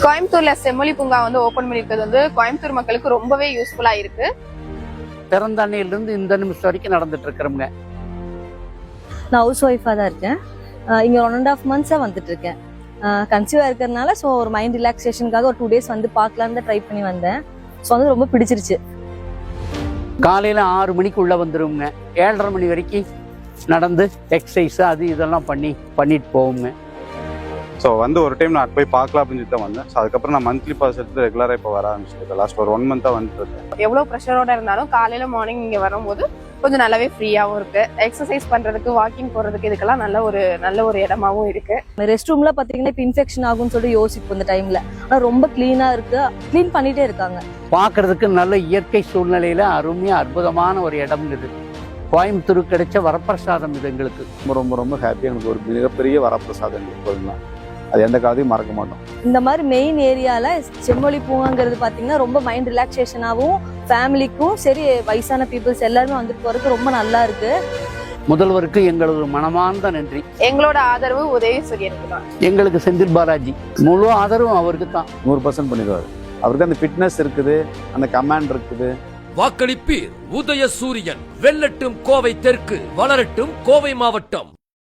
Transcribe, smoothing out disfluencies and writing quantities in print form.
கோயம்புத்தூர்ல செம்மொழி பூங்கா வந்து ஓபன் பண்ணிருக்கிறது வந்து கோயம்புத்தூர் மக்களுக்கு ரொம்பவே யூஸ்ஃபுல்லா இருக்கு. பிறந்த அன்னையிலிருந்து இந்த நிமிஷம் வரைக்கும் நடந்துட்டு இருக்கிறோம்ங்க. நான் ஹவுஸ் ஒய்ஃபாக தான் இருக்கேன். இங்கே 1.5 months வந்துட்டு இருக்கேன். கன்சீவாக இருக்கிறதுனால ஸோ ஒரு மைண்ட் ரிலாக்ஸேஷனுக்காக ஒரு 2 days வந்து பார்க்கலான்னு ட்ரை பண்ணி வந்தேன். ஸோ வந்து ரொம்ப பிடிச்சிருச்சு. காலையில் 6 மணிக்கு உள்ளே வந்துடுவோங்க. 7:30 மணி வரைக்கும் நடந்து எக்ஸசைஸ் அது இதெல்லாம் பண்ணிட்டு போவோங்க. ஸோ வந்து ஒரு டைம் நான் போய் பார்க்கலாம் அப்படின்னு சொல்லிட்டு தான் வந்தேன். ஸோ அதுக்கப்புறம் நான் மந்த்லி பாஸ் எடுத்து ரெகுலராக இப்போ வர ஆரம்பிச்சிருக்கேன். லாஸ்ட் ஒரு 1 month வந்துட்டு இருக்கேன். எவ்வளவு ப்ரெஷரோட இருந்தாலும் காலையில மார்னிங் இங்க வரும்போது கொஞ்சம் நல்லாவே ஃப்ரீயாவும் இருக்கு. எக்ஸசைஸ் பண்றதுக்கு, வாக்கிங் போறதுக்கு இதுக்கெல்லாம் நல்ல ஒரு இடமாவும் இருக்கு. ரெஸ்ட் ரூம்ல பார்த்தீங்கன்னா இப்போ இன்ஃபெக்ஷன் ஆகும்னு சொல்லி யோசிப்போம் இந்த டைம்ல. ஆனால் ரொம்ப கிளீனாக இருக்கு, க்ளீன் பண்ணிட்டே இருக்காங்க. பார்க்கறதுக்கு நல்ல இயற்கை சூழ்நிலையில அருமையாக அற்புதமான ஒரு இடம் இது. கோயம்புத்தூருக்கு கிடைச்ச வரப்பிரசாதம் இது எங்களுக்கு. ரொம்ப ஹாப்பியாக எனக்கு ஒரு மிகப்பெரிய வரப்பிரசாதம் இப்போதுதான். அது எந்த காலத்தையும் மறக்க மாட்டோம். இந்த மாதிரி மெயின் ஏரியால செம்மொழி பூங்காங்கிறது பார்த்தீங்கன்னா ரொம்ப மைண்ட் ரிலாக்ஸேஷனாகவும் ஃபேமிலிக்கும் சரி வயசான பீப்புள்ஸ் எல்லாருமே வந்துட்டு போறதுக்கு ரொம்ப நல்லா இருக்கு. முதல்வருக்கு எங்களது மனமார்ந்த நன்றி. எங்களோட ஆதரவு உதயசூரியனுக்கு தான். எங்களுக்கு செந்தில் பாலாஜி முழு ஆதரவும் அவருக்கு தான். 100% பண்ணிடுவார். அவருக்கு அந்த ஃபிட்னஸ் இருக்குது, அந்த கமாண்ட் இருக்குது. வாக்களிப்பீர் உதயசூரியன். வெல்லட்டும் கோவை தெற்கு, வளரட்டும் கோவை மாவட்டம்.